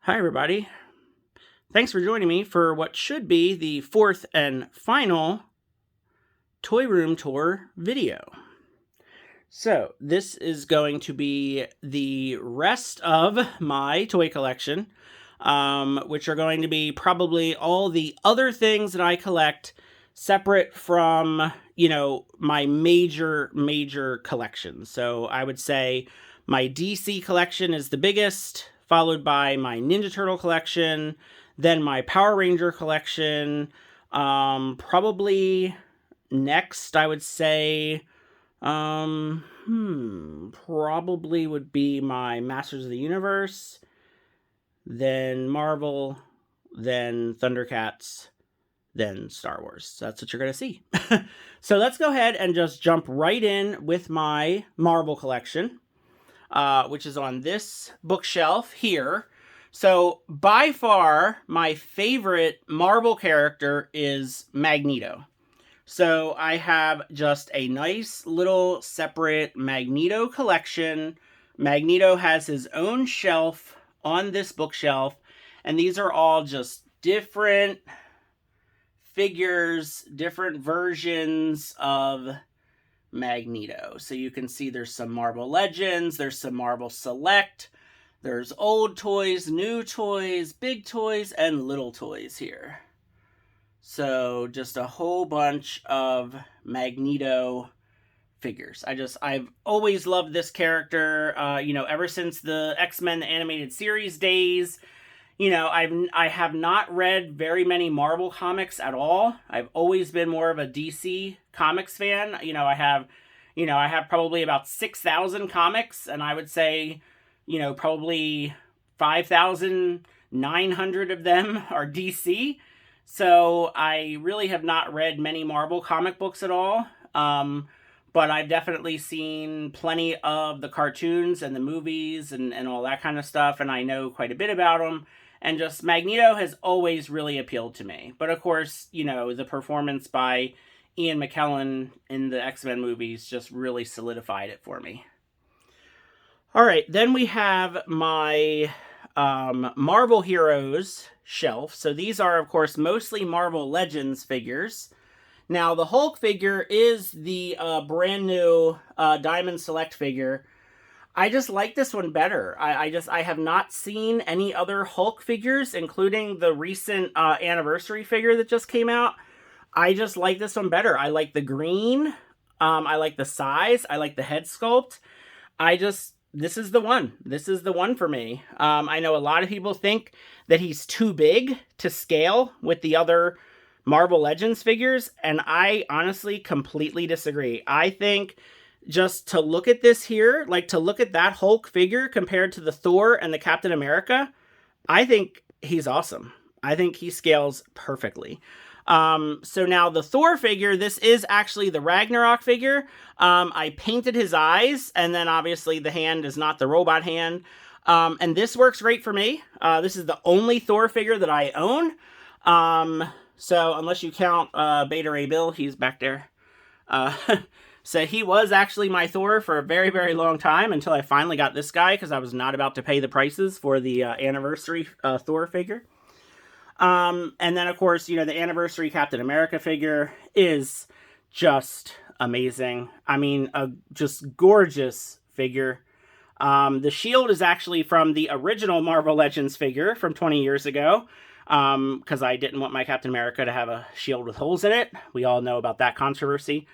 Hi, everybody. Thanks for joining me for what should be the fourth and final toy room tour video. So, this is going to be the rest of my toy collection, which are going to be probably all the other things that I collect separate from, my major collection. So, I would say my DC collection is the biggest, followed by my Ninja Turtle collection, then my Power Ranger collection. Probably next, I would say, probably would be my Masters of the Universe, then Marvel, then Thundercats, then Star Wars. That's what you're going to see. So let's go ahead and just jump right in with my Marvel collection, which is on this bookshelf here. So by far, my favorite Marvel character is Magneto. So I have just a nice little separate Magneto collection. Magneto has his own shelf on this bookshelf, and these are all just different figures, different versions of Magneto. So you can see there's some Marvel Legends, there's some Marvel Select, there's old toys, new toys, big toys, and little toys here. So just a whole bunch of Magneto figures. I've always loved this character, ever since the X-Men animated series days. I have not read very many Marvel comics at all. I've always been more of a DC Comics fan. I have probably about 6,000 comics, and I would say, probably 5,900 of them are DC. So I really have not read many Marvel comic books at all. But I've definitely seen plenty of the cartoons and the movies and all that kind of stuff, and I know quite a bit about them. And just Magneto has always really appealed to me. But of course, the performance by Ian McKellen in the X-Men movies just really solidified it for me. All right, then we have my Marvel Heroes shelf. So these are, of course, mostly Marvel Legends figures. Now, the Hulk figure is the brand new Diamond Select figure. I just like this one better. I have not seen any other Hulk figures, including the recent anniversary figure that just came out. I just like this one better. I like the green. I like the size. I like the head sculpt. This is the one. This is the one for me. I know a lot of people think that he's too big to scale with the other Marvel Legends figures, and I honestly completely disagree. I think just to look at this here, like to look at that Hulk figure compared to the Thor and the Captain America, I think he's awesome. I think he scales perfectly. So now the Thor figure, this is actually the Ragnarok figure. I painted his eyes, and then obviously the hand is not the robot hand. And this works great for me. This is the only Thor figure that I own. So unless you count Beta Ray Bill, he's back there. So he was actually my Thor for a very, very long time until I finally got this guy because I was not about to pay the prices for the anniversary Thor figure. And then, of course, the anniversary Captain America figure is just amazing. I mean, a just gorgeous figure. The shield is actually from the original Marvel Legends figure from 20 years ago, because I didn't want my Captain America to have a shield with holes in it. We all know about that controversy.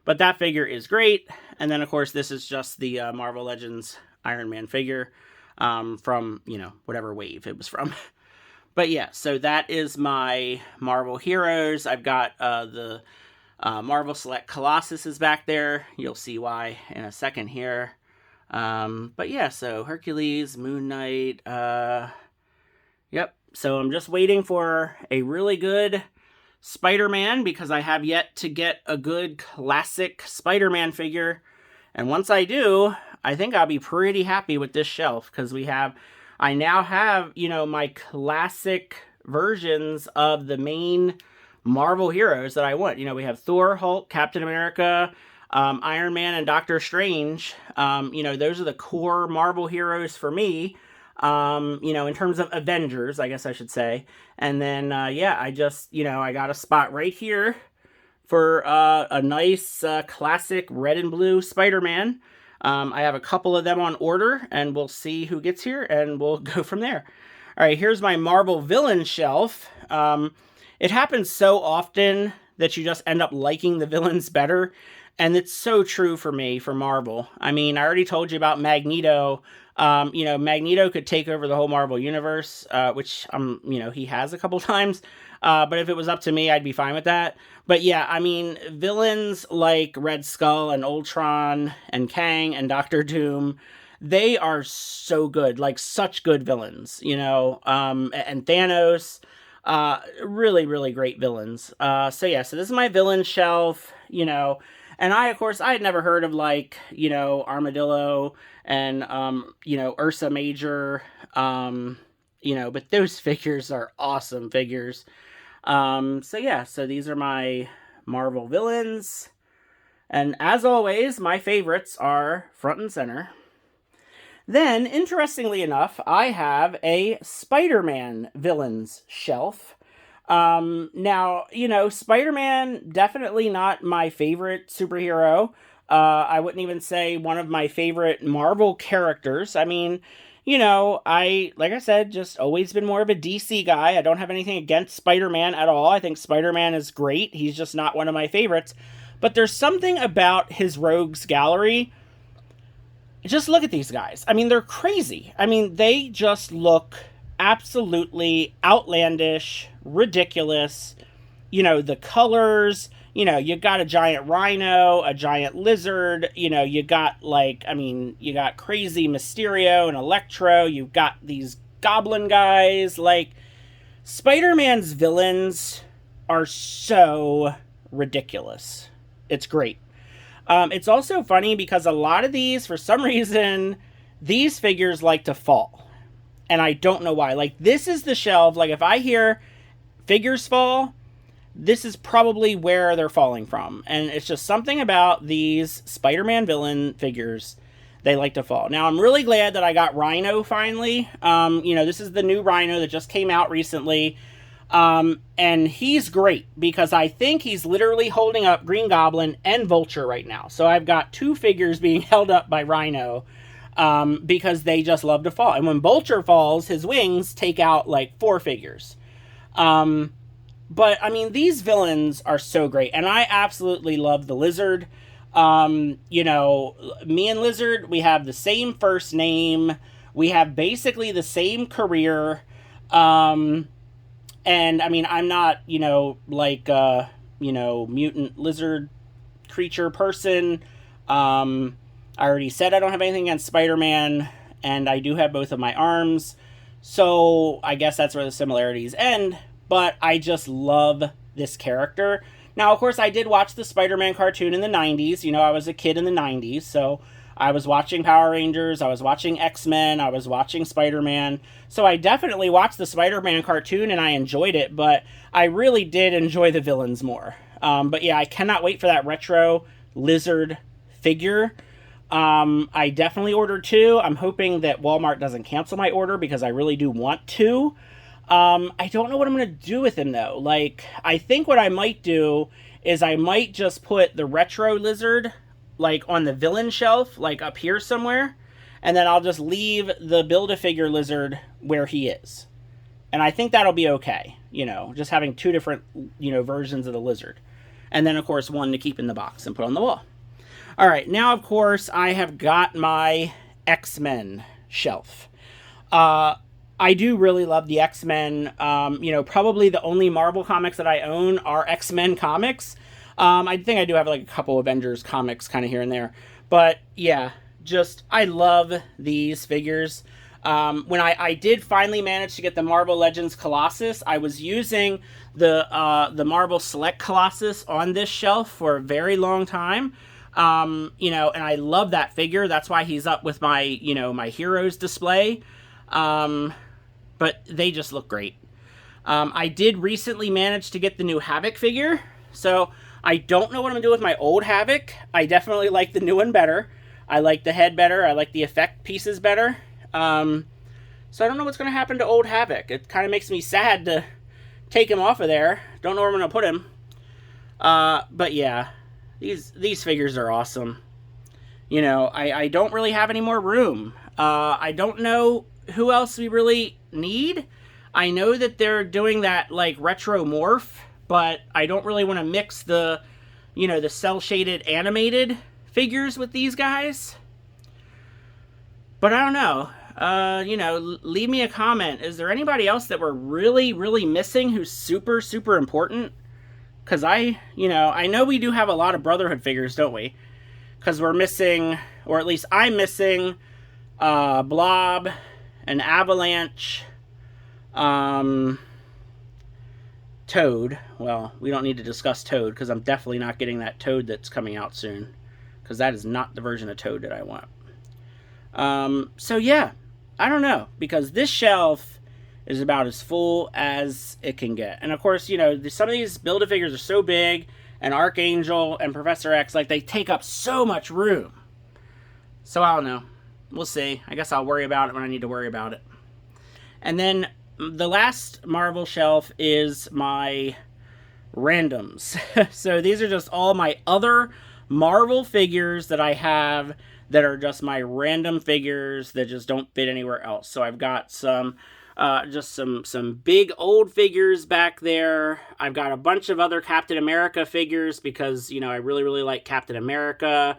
But that figure is great. And then, of course, this is just the Marvel Legends Iron Man figure from, whatever wave it was from. But yeah, so that is my Marvel Heroes. I've got the Marvel Select Colossus is back there. You'll see why in a second here. But yeah, so Hercules, Moon Knight. Yep. So I'm just waiting for a really good Spider-Man because I have yet to get a good classic Spider-Man figure. And once I do, I think I'll be pretty happy with this shelf because I now have, my classic versions of the main Marvel heroes that I want. We have Thor, Hulk, Captain America, Iron Man, and Doctor Strange. Those are the core Marvel heroes for me. in terms of Avengers, I guess I should say. And then, yeah, I just, I got a spot right here for a nice classic red and blue Spider-Man. I have a couple of them on order, and we'll see who gets here, and we'll go from there. All right, here's my Marvel villain shelf. It happens so often that you just end up liking the villains better, and it's so true for me, for Marvel. I mean, I already told you about Magneto. Magneto could take over the whole Marvel universe, which, he has a couple times. But if it was up to me, I'd be fine with that. But yeah, I mean, villains like Red Skull and Ultron and Kang and Doctor Doom, they are so good, like such good villains, and Thanos, really, really great villains. So yeah, so this is my villain shelf, and I had never heard of Armadillo and, Ursa Major, but those figures are awesome figures. So yeah, so these are my Marvel villains. And as always, my favorites are front and center. Then, interestingly enough, I have a Spider-Man villains shelf. Now, Spider-Man, definitely not my favorite superhero. I wouldn't even say one of my favorite Marvel characters. I mean, like I said, just always been more of a DC guy. I don't have anything against Spider-Man at all. I think Spider-Man is great. He's just not one of my favorites. But there's something about his rogues gallery. Just look at these guys. I mean, they're crazy. I mean, they just look absolutely outlandish, ridiculous. The colors, you got a giant rhino, a giant lizard, you got you got crazy Mysterio and Electro, you've got these goblin guys. Like, Spider-Man's villains are so ridiculous. It's great. It's also funny because a lot of these, for some reason, these figures like to fall. And I don't know why. Like, this is the shelf. Like, if I hear figures fall, this is probably where they're falling from. And it's just something about these Spider-Man villain figures. They like to fall. Now, I'm really glad that I got Rhino finally. This is the new Rhino that just came out recently. And he's great because I think he's literally holding up Green Goblin and Vulture right now. So I've got two figures being held up by Rhino, because they just love to fall. And when Vulture falls, his wings take out like 4 figures. But I mean, these villains are so great, and I absolutely love the Lizard. Me and Lizard, we have the same first name. We have basically the same career. And I mean, I'm not, mutant lizard creature person. I already said I don't have anything against Spider-Man, and I do have both of my arms. So I guess that's where the similarities end. But I just love this character. Now, of course, I did watch the Spider-Man cartoon in the 90s. I was a kid in the 90s, so I was watching Power Rangers, I was watching X-Men, I was watching Spider-Man. So I definitely watched the Spider-Man cartoon and I enjoyed it, but I really did enjoy the villains more. But yeah, I cannot wait for that retro Lizard figure. I definitely ordered 2. I'm hoping that Walmart doesn't cancel my order because I really do want 2. I don't know what I'm going to do with him, though. Like, I think what I might do is I might just put the retro Lizard, like, on the villain shelf, like, up here somewhere. And then I'll just leave the Build-A-Figure Lizard where he is. And I think that'll be okay. Just having 2 different, versions of the Lizard. And then, of course, one to keep in the box and put on the wall. All right, now, of course, I have got my X-Men shelf. I do really love the X-Men. Probably the only Marvel comics that I own are X-Men comics. I think I do have like a couple Avengers comics kind of here and there. But yeah, I love these figures. When I did finally manage to get the Marvel Legends Colossus, I was using the Marvel Select Colossus on this shelf for a very long time. And I love that figure. That's why he's up with my, my Heroes display. But they just look great. I did recently manage to get the new Havoc figure. So I don't know what I'm going to do with my old Havoc. I definitely like the new one better. I like the head better. I like the effect pieces better. So I don't know what's going to happen to Old Havoc. It kind of makes me sad to take him off of there. Don't know where I'm going to put him. But yeah, these figures are awesome. You know, I don't really have any more room. I don't know who else we really need. I know that they're doing that, like, retro morph, but I don't really want to mix the, you know, the cel-shaded animated figures with these guys. But I don't know. You know, leave me a comment. Is there anybody else that we're really, really missing who's super, super important? Because I know we do have a lot of Brotherhood figures, don't we? Because we're missing, or at least I'm missing, Blob, an Avalanche, Toad. Well, we don't need to discuss Toad, because I'm definitely not getting that Toad that's coming out soon. Because that is not the version of Toad that I want. So yeah, I don't know, because this shelf is about as full as it can get. And of course, you know, some of these Build-A-Figures are so big, and Archangel and Professor X, like, they take up so much room. So I don't know. We'll see. I guess I'll worry about it when I need to worry about it. And then the last Marvel shelf is my randoms. So these are just all my other Marvel figures that I have that are just my random figures that just don't fit anywhere else. So I've got some just some big old figures back there. I've got a bunch of other Captain America figures because, you know, I really, really like Captain America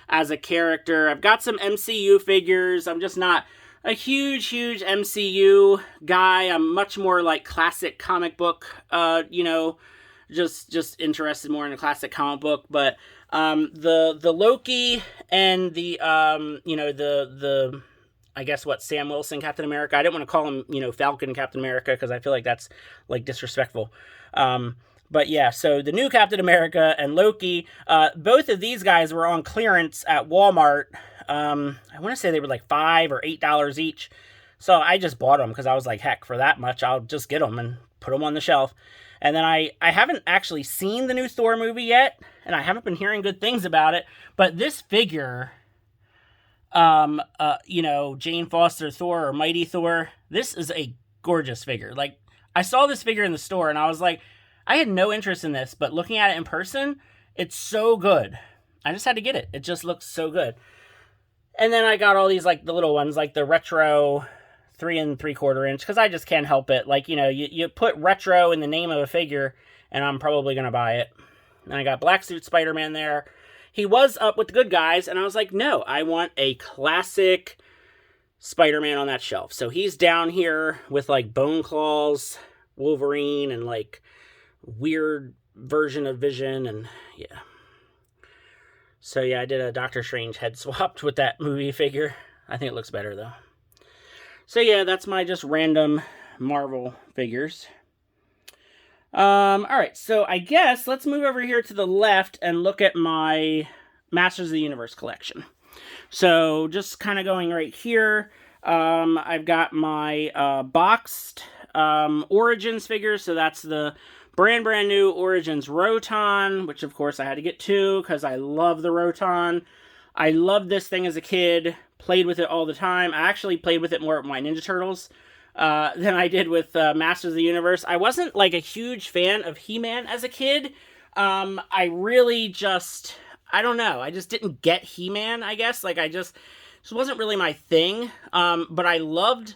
as a character. I've got some MCU figures. I'm just not a huge MCU guy. I'm much more like classic comic book, you know, just interested more in a classic comic book. But the Loki and the you know, the I guess what, Sam Wilson Captain America. I didn't want to call him, you know, Falcon Captain America, because I feel like that's, like, disrespectful. But yeah, so the new Captain America and Loki, both of these guys were on clearance at Walmart. I want to say they were like $5 or $8 each. So I just bought them because I was like, heck, for that much, I'll just get them and put them on the shelf. And then I haven't actually seen the new Thor movie yet, and I haven't been hearing good things about it. But this figure, you know, Jane Foster Thor, or Mighty Thor, this is a gorgeous figure. Like, I saw this figure in the store, and I was like, I had no interest in this, but looking at it in person, it's so good. I just had to get it. It just looks so good. And then I got all these, like, the little ones, like the retro 3 3/4 inch, because I just can't help it. Like, you know, you put retro in the name of a figure, and I'm probably going to buy it. And I got Black Suit Spider-Man there. He was up with the good guys, and I was like, no, I want a classic Spider-Man on that shelf. So he's down here with, like, Bone Claws, Wolverine, and, like, weird version of Vision, and yeah. So yeah, I did a Doctor Strange head swapped with that movie figure. I think it looks better, though. So yeah, that's my just random Marvel figures. Alright, so I guess let's move over here to the left and look at my Masters of the Universe collection. So just kind of going right here, I've got my boxed Origins figures. So that's the brand new Origins Roton, which of course I had to get two because I love the Roton. I loved this thing as a kid, played with it all the time. I actually played with it more with my Ninja Turtles than I did with Masters of the Universe. I wasn't like a huge fan of He-Man as a kid. I really just, I don't know, I just didn't get He-Man, I guess. Like, this wasn't really my thing. But I loved,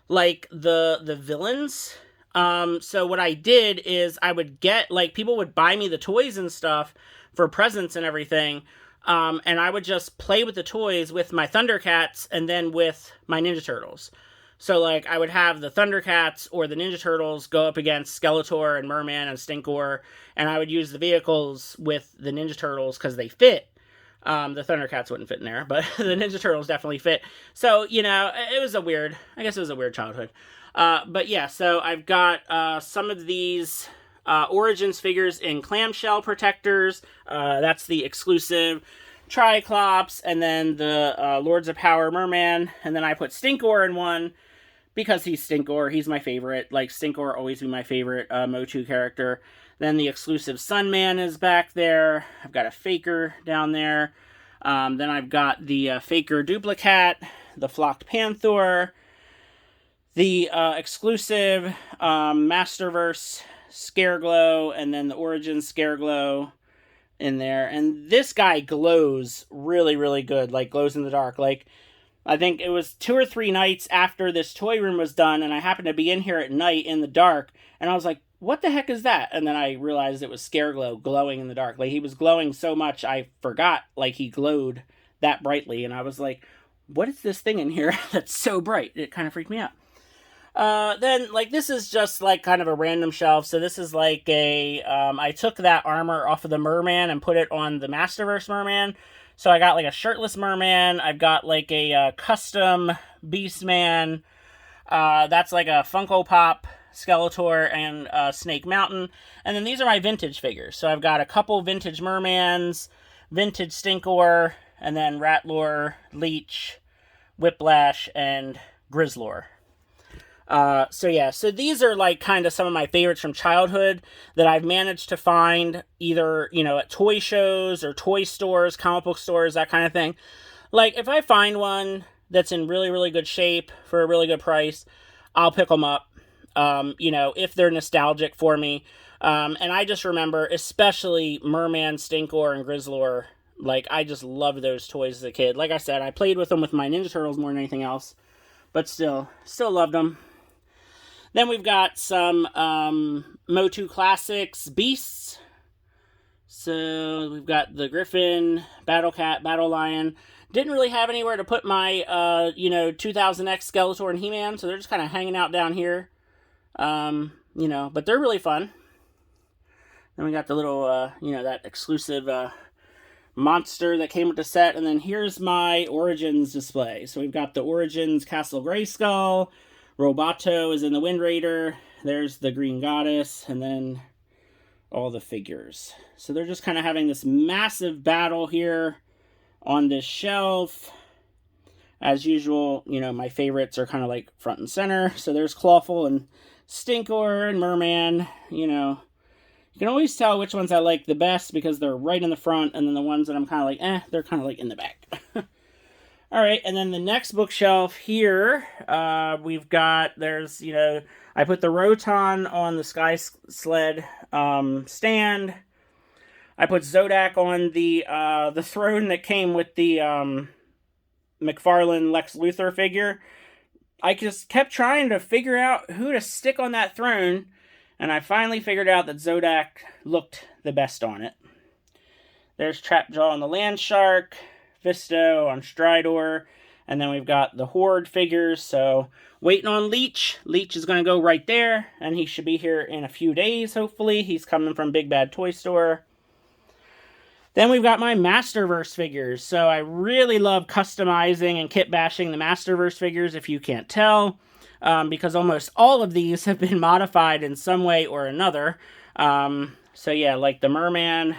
like, the villains. So what I did is I would get, like, people would buy me the toys and stuff for presents and everything. And I would just play with the toys with my Thundercats and then with my Ninja Turtles. So, like, I would have the Thundercats or the Ninja Turtles go up against Skeletor and Merman and Stinkor, and I would use the vehicles with the Ninja Turtles because they fit. The Thundercats wouldn't fit in there, but the Ninja Turtles definitely fit. So, you know, it was a weird childhood. But yeah, so I've got some of these Origins figures in clamshell protectors. That's the exclusive Triclops, and then the Lords of Power Merman, and then I put Stinkor in one because he's Stinkor. He's my favorite. Like, Stinkor always be my favorite MOTU character. Then the exclusive Sunman is back there. I've got a Faker down there. Then I've got the Faker Duplicat, the Flocked Panther, the exclusive Masterverse Scareglow, and then the Origins Scareglow in there. And this guy glows really, really good, like glows in the dark. Like, I think it was 2 or 3 nights after this toy room was done, and I happened to be in here at night in the dark, and I was like, what the heck is that? And then I realized it was Scareglow glowing in the dark. Like, he was glowing so much, I forgot, like, he glowed that brightly, and I was like, what is this thing in here that's so bright? It kind of freaked me out. Then, like, this is just, like, kind of a random shelf. So this is, like, I took that armor off of the Merman and put it on the Masterverse Merman. So I got, like, a shirtless Merman. I've got, like, a custom Beastman. That's, like, a Funko Pop Skeletor and Snake Mountain. And then these are my vintage figures. So I've got a couple vintage Mermans, vintage Stinkor, and then Ratlore, Leech, Whiplash, and Grizzlor. So these are like kind of some of my favorites from childhood that I've managed to find either, you know, at toy shows or toy stores, comic book stores, that kind of thing. Like, if I find one that's in really, really good shape for a really good price, I'll pick them up, you know, if they're nostalgic for me. And I just remember, especially Merman, Stinkor, and Grizzlor, like, I just loved those toys as a kid. Like I said, I played with them with my Ninja Turtles more than anything else, but still loved them. Then we've got some MOTU Classics Beasts. So we've got the Griffin, Battle Cat, Battle Lion. Didn't really have anywhere to put my, you know, 2000X Skeletor and He-Man, so they're just kind of hanging out down here. You know, but they're really fun. Then we got the little, you know, that exclusive monster that came with the set. And then here's my Origins display. So we've got the Origins Castle Grayskull. Roboto is in the Wind Raider. There's the Green Goddess, and then all the figures. So they're just kind of having this massive battle here on this shelf. As usual, you know, my favorites are kind of like front and center. So there's Clawful and Stinkor and Merman. You know, you can always tell which ones I like the best because they're right in the front, and then the ones that I'm kind of like, they're kind of like in the back. All right, and then the next bookshelf here, we've got, there's, you know, I put the Roton on the Sky Sled stand. I put Zodak on the throne that came with the McFarlane Lex Luthor figure. I just kept trying to figure out who to stick on that throne, and I finally figured out that Zodak looked the best on it. There's Trapjaw on the Land Shark. Fisto on Stridor, and then we've got the Horde figures, so waiting on Leech. Leech is going to go right there, and he should be here in a few days, hopefully. He's coming from Big Bad Toy Store. Then we've got my Masterverse figures, so I really love customizing and kit bashing the Masterverse figures, if you can't tell, because almost all of these have been modified in some way or another. So yeah, like the Merman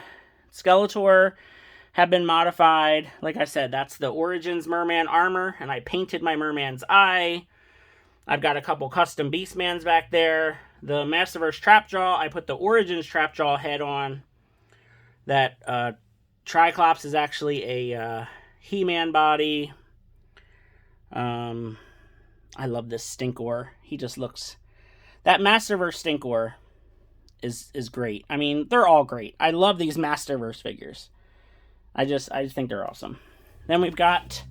Skeletor have been modified. Like I said, that's the Origins Merman armor, and I painted my Merman's eye. I've got a couple custom Beastmans back there. The Masterverse Trapjaw, I put the Origins Trapjaw head on. That Triclops is actually a He-Man body. I love this Stinkor. He just looks... That Masterverse Stinkor is great. I mean, they're all great. I love these Masterverse figures. I just think they're awesome. Then we've got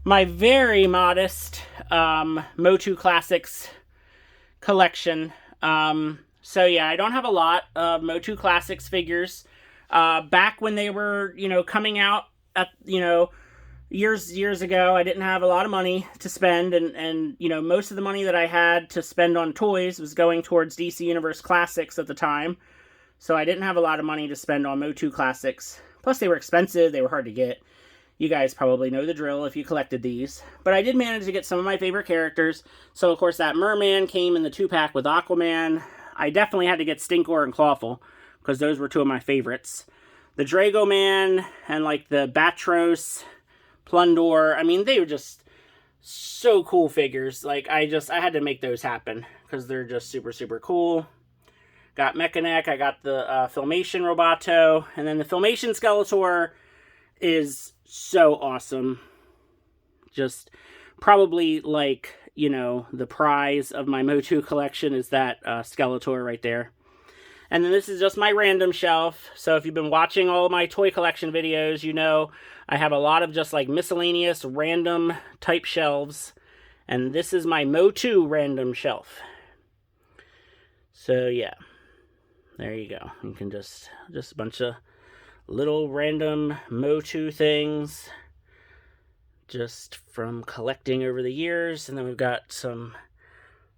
my very modest MOTU Classics collection. So yeah, I don't have a lot of MOTU Classics figures. Back when they were, you know, coming out at, you know, years ago, I didn't have a lot of money to spend, and you know, most of the money that I had to spend on toys was going towards DC Universe Classics at the time. So I didn't have a lot of money to spend on MOTU Classics. Plus, they were expensive. They were hard to get. You guys probably know the drill if you collected these. But I did manage to get some of my favorite characters. So, of course, that Merman came in the 2-pack with Aquaman. I definitely had to get Stinkor and Clawful, because those were two of my favorites. The Drago Man and, like, the Batros, Plundor. I mean, they were just so cool figures. Like, I had to make those happen, because they're just super, super cool. Got Mechanic, I got the Filmation Roboto, and then the Filmation Skeletor is so awesome. Just probably, like, you know, the prize of my MOTU collection is that Skeletor right there. And then this is just my random shelf. So if you've been watching all of my toy collection videos, you know I have a lot of just like miscellaneous random type shelves. And this is my MOTU random shelf. So yeah, there you go. You can just a bunch of little random MOTU things just from collecting over the years. And then we've got some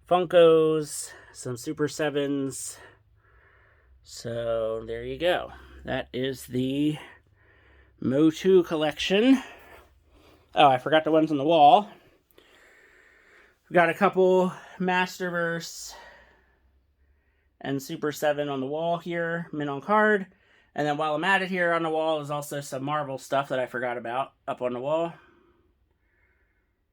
Funkos, some Super 7s. So there you go. That is the MOTU collection. Oh, I forgot the ones on the wall. We've got a couple Masterverse and Super 7 on the wall here, mint on card. And then while I'm at it here on the wall is also some Marvel stuff that I forgot about up on the wall.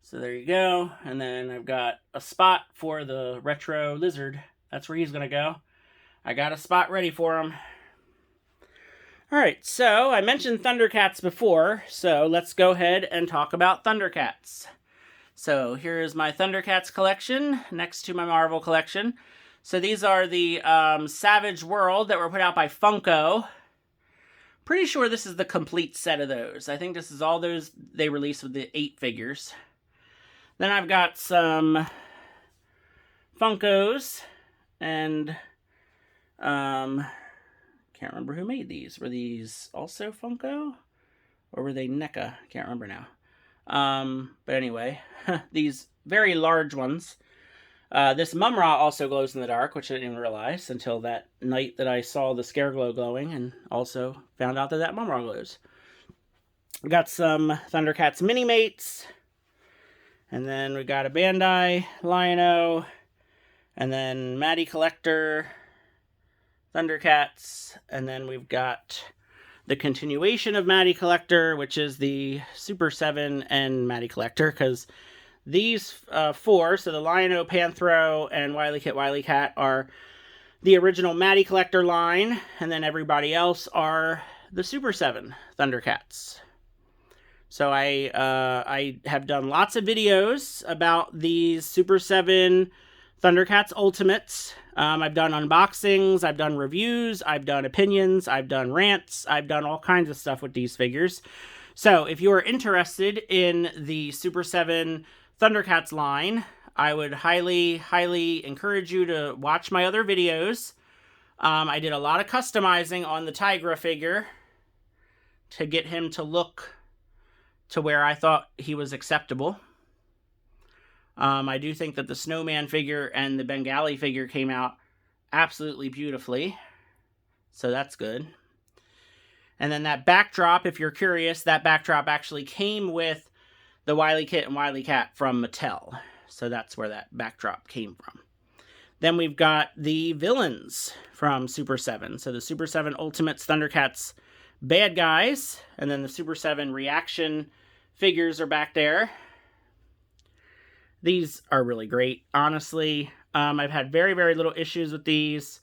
So there you go. And then I've got a spot for the retro lizard. That's where he's going to go. I got a spot ready for him. Alright, so I mentioned Thundercats before, so let's go ahead and talk about Thundercats. So here's my Thundercats collection next to my Marvel collection. So these are the Savage World that were put out by Funko. Pretty sure this is the complete set of those. I think this is all those they released with the 8 figures. Then I've got some Funkos and can't remember who made these. Were these also Funko? Or were they NECA? Can't remember now. But anyway, these very large ones. This Mumra also glows in the dark, which I didn't even realize until that night that I saw the Scare Glow glowing and also found out that that Mumra glows. We got some Thundercats Mini-Mates. And then we got a Bandai Lion-O. And then Matty Collector Thundercats, and then we've got the continuation of Matty Collector, which is the Super 7 and Matty Collector, because these 4, so the Lion-O, Panthro, and Wily Kit, Wily Cat, are the original Matty Collector line, and then everybody else are the Super 7 Thundercats. So I have done lots of videos about these Super 7 Thundercats Ultimates. I've done unboxings, I've done reviews, I've done opinions, I've done rants, I've done all kinds of stuff with these figures. So if you are interested in the Super 7 Thundercats line, I would highly, highly encourage you to watch my other videos. I did a lot of customizing on the Tigra figure to get him to look to where I thought he was acceptable. I do think that the Snowman figure and the Bengali figure came out absolutely beautifully. So that's good. And then that backdrop, if you're curious, that backdrop actually came with the Wily Kit and Wily Cat from Mattel. So that's where that backdrop came from. Then we've got the villains from Super 7. So the Super 7 Ultimates Thundercats bad guys. And then the Super 7 reaction figures are back there. These are really great, honestly. I've had very, very little issues with these.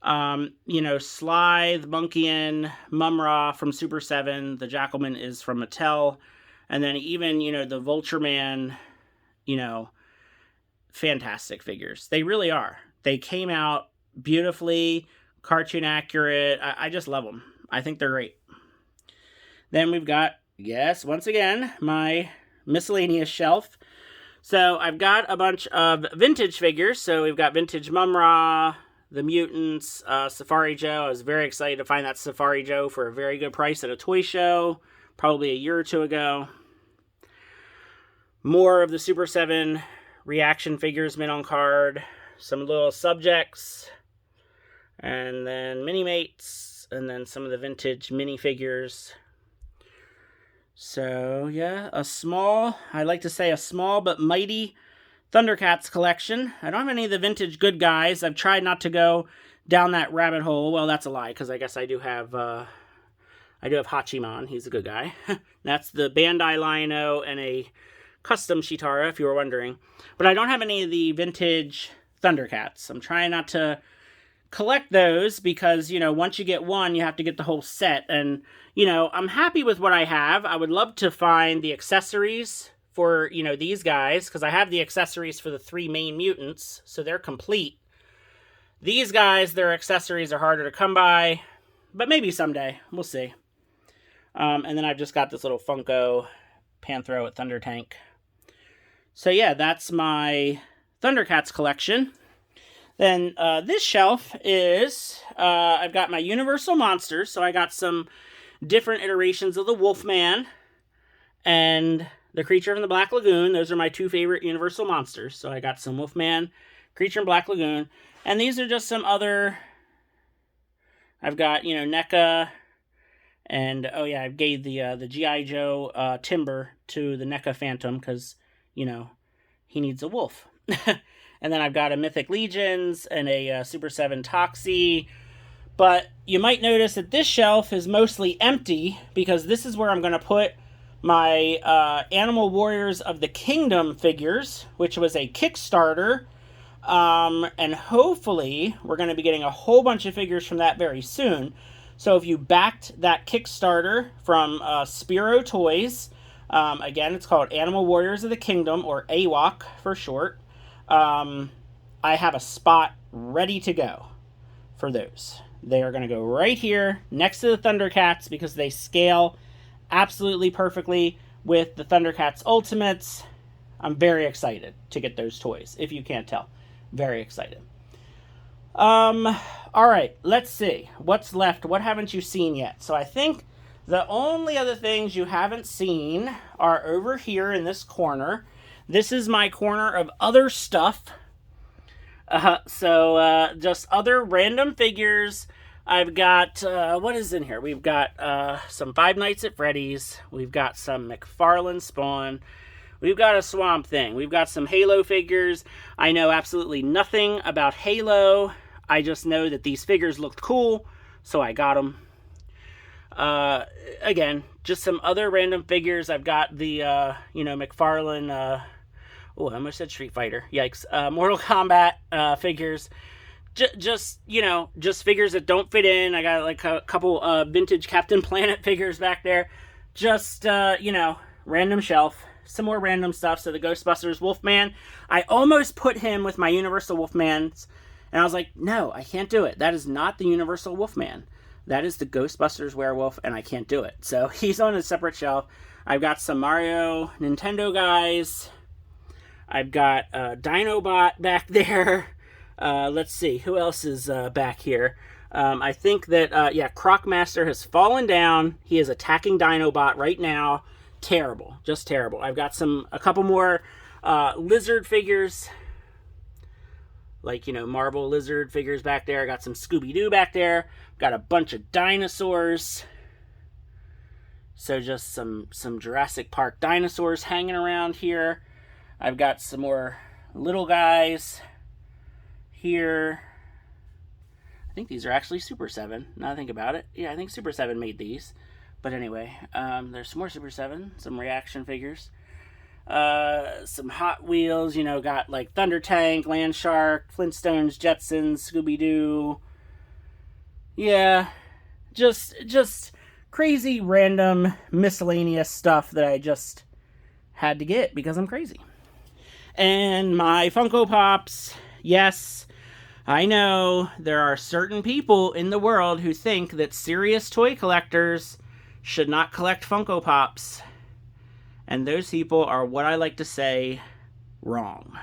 You know, Slythe, Monkeyan, Mumra from Super 7. The Jackalman is from Mattel. And then even, you know, the Vulture Man, you know, fantastic figures. They really are. They came out beautifully, cartoon accurate. I just love them. I think they're great. Then we've got, yes, once again, my miscellaneous shelf. So I've got a bunch of vintage figures. So we've got vintage Mumra, the Mutants, Safari Joe. I was very excited to find that Safari Joe for a very good price at a toy show, probably a year or two ago. More of the Super 7 reaction figures mint on card. Some little subjects. And then mini-mates. And then some of the vintage minifigures. So, yeah, I like to say a small but mighty Thundercats collection. I don't have any of the vintage good guys. I've tried not to go down that rabbit hole. Well, that's a lie, because I guess I do have Hachiman. He's a good guy. That's the Bandai Lion-O and a custom Shitara, if you were wondering. But I don't have any of the vintage Thundercats. I'm trying not to collect those because, you know, once you get one, you have to get the whole set. And, you know, I'm happy with what I have. I would love to find the accessories for, you know, these guys, because I have the accessories for the 3 main mutants, so they're complete. These guys, their accessories are harder to come by, but maybe someday. We'll see. And then I've just got this little Funko Panthro with Thunder Tank. So yeah, that's my Thundercats collection. Then this shelf is, I've got my Universal Monsters. So I got some different iterations of the Wolfman and the Creature from the Black Lagoon. Those are my 2 favorite Universal Monsters. So I got some Wolfman, Creature from Black Lagoon. And these are just some other, I've got, you know, NECA. And, oh yeah, I gave the G.I. Joe Timber to the NECA Phantom because, you know, he needs a wolf. And then I've got a Mythic Legions and a Super 7 Toxie. But you might notice that this shelf is mostly empty because this is where I'm going to put my Animal Warriors of the Kingdom figures, which was a Kickstarter. And hopefully we're going to be getting a whole bunch of figures from that very soon. So if you backed that Kickstarter from Spiro Toys, again, it's called Animal Warriors of the Kingdom, or AWOC for short. I have a spot ready to go for those. They are going to go right here next to the Thundercats because they scale absolutely perfectly with the Thundercats Ultimates. I'm very excited to get those toys, if you can't tell. Very excited. All right, let's see. What's left? What haven't you seen yet? So I think the only other things you haven't seen are over here in this corner. This is my corner of other stuff. So just other random figures. I've got, what is in here? We've got some Five Nights at Freddy's. We've got some McFarlane Spawn. We've got a Swamp Thing. We've got some Halo figures. I know absolutely nothing about Halo. I just know that these figures looked cool, so I got them. Again, just some other random figures. I've got the, you know, McFarlane, oh, I almost said Street Fighter. Yikes. Mortal Kombat figures. Just, you know, just figures that don't fit in. I got like a couple vintage Captain Planet figures back there. Just, you know, random shelf. Some more random stuff. So the Ghostbusters Wolfman. I almost put him with my Universal Wolfmans. And I was like, no, I can't do it. That is not the Universal Wolfman. That is the Ghostbusters Werewolf, and I can't do it. So he's on a separate shelf. I've got some Mario Nintendo guys. I've got Dinobot back there. Let's see, who else is back here? I think that, yeah, Crocmaster has fallen down. He is attacking Dinobot right now. Terrible, just terrible. I've got a couple more lizard figures. Like, you know, Marvel lizard figures back there. I got some Scooby-Doo back there. Got a bunch of dinosaurs. So just some Jurassic Park dinosaurs hanging around here. I've got some more little guys here. I think these are actually Super 7, now I think about it. Yeah, I think Super 7 made these. But anyway, there's some more Super 7, some reaction figures. Some Hot Wheels, you know, got like Thunder Tank, Land Shark, Flintstones, Jetsons, Scooby-Doo. Yeah, just crazy random miscellaneous stuff that I just had to get because I'm crazy. And my Funko Pops, yes, I know there are certain people in the world who think that serious toy collectors should not collect Funko Pops. And those people are what I like to say, wrong.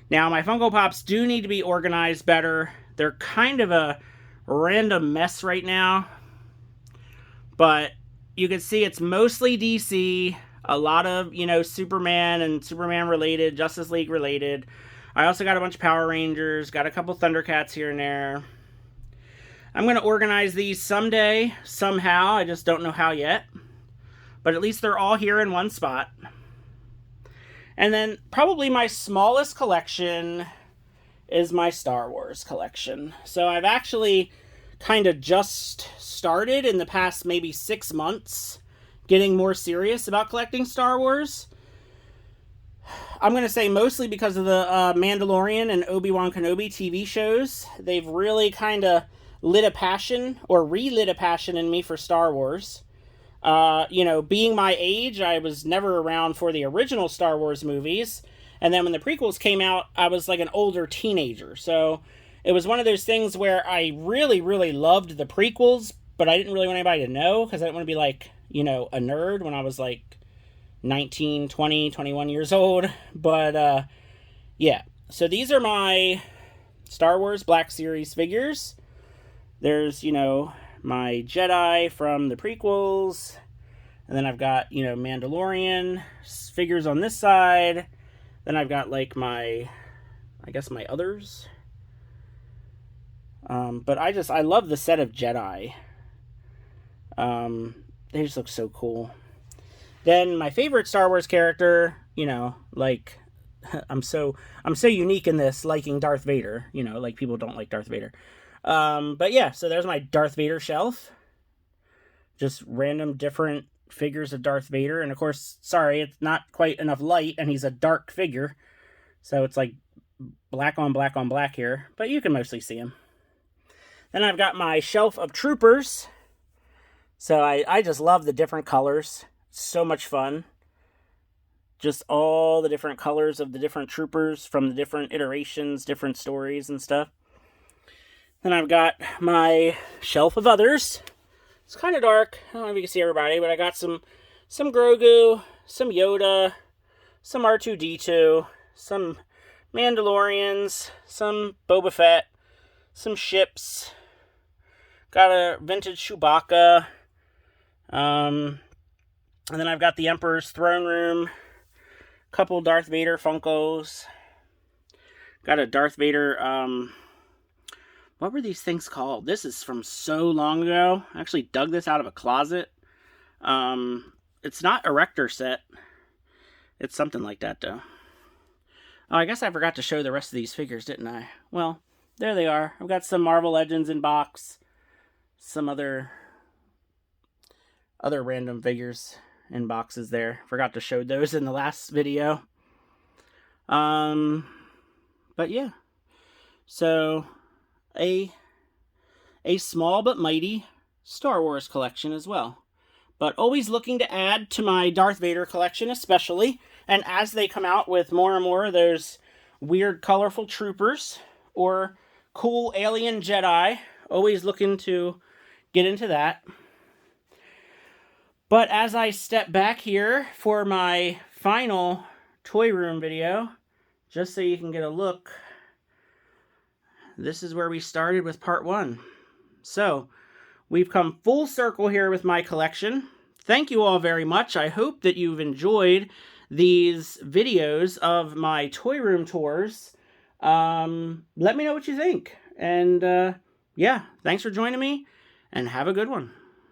Now, my Funko Pops do need to be organized better. They're kind of a random mess right now. But you can see it's mostly DC. A lot of, you know, Superman and Superman related, Justice League related. I also got a bunch of Power Rangers. Got a couple Thundercats here and there. I'm going to organize these someday, somehow. I just don't know how yet. But at least they're all here in one spot. And then probably my smallest collection is my Star Wars collection. So I've actually kind of just started in the past maybe 6 months getting more serious about collecting Star Wars. I'm going to say mostly because of the Mandalorian and Obi-Wan Kenobi TV shows. They've really kind of lit a passion or relit a passion in me for Star Wars. You know, being my age, I was never around for the original Star Wars movies. And then when the prequels came out, I was like an older teenager. So it was one of those things where I really, really loved the prequels, but I didn't really want anybody to know because I didn't want to be like, you know, a nerd when I was like 19, 20, 21 years old. But yeah, so these are my Star Wars Black Series figures. There's, you know, my Jedi from the prequels. And then I've got, you know, Mandalorian figures on this side. Then I've got like my, I guess my others. But I love the set of Jedi. They just look so cool. Then my favorite Star Wars character, you know, like I'm so unique in this, liking Darth Vader. You know, like people don't like Darth Vader. But yeah, so there's my Darth Vader shelf. Just random different figures of Darth Vader. And of course, sorry, it's not quite enough light, and he's a dark figure. So it's like black on black on black here. But you can mostly see him. Then I've got my shelf of troopers. So I just love the different colors. It's so much fun. Just all the different colors of the different troopers from the different iterations, different stories and stuff. Then I've got my shelf of others. It's kind of dark. I don't know if you can see everybody, but I got some Grogu, some Yoda, some R2-D2, some Mandalorians, some Boba Fett, some ships. Got a vintage Chewbacca. And then I've got the Emperor's Throne Room. Couple Darth Vader Funkos. Got a Darth Vader, what were these things called? This is from so long ago. I actually dug this out of a closet. It's not Erector set. It's something like that, though. Oh, I guess I forgot to show the rest of these figures, didn't I? Well, there they are. I've got some Marvel Legends in box. Some other random figures in boxes there. Forgot to show those in the last video. But yeah. So a small but mighty Star Wars collection as well. But always looking to add to my Darth Vader collection especially. And as they come out with more and more of those weird colorful troopers or cool alien Jedi, always looking to get into that. But as I step back here for my final toy room video, just so you can get a look, this is where we started with part 1. So, we've come full circle here with my collection. Thank you all very much. I hope that you've enjoyed these videos of my toy room tours. Let me know what you think. And yeah, thanks for joining me, and have a good one.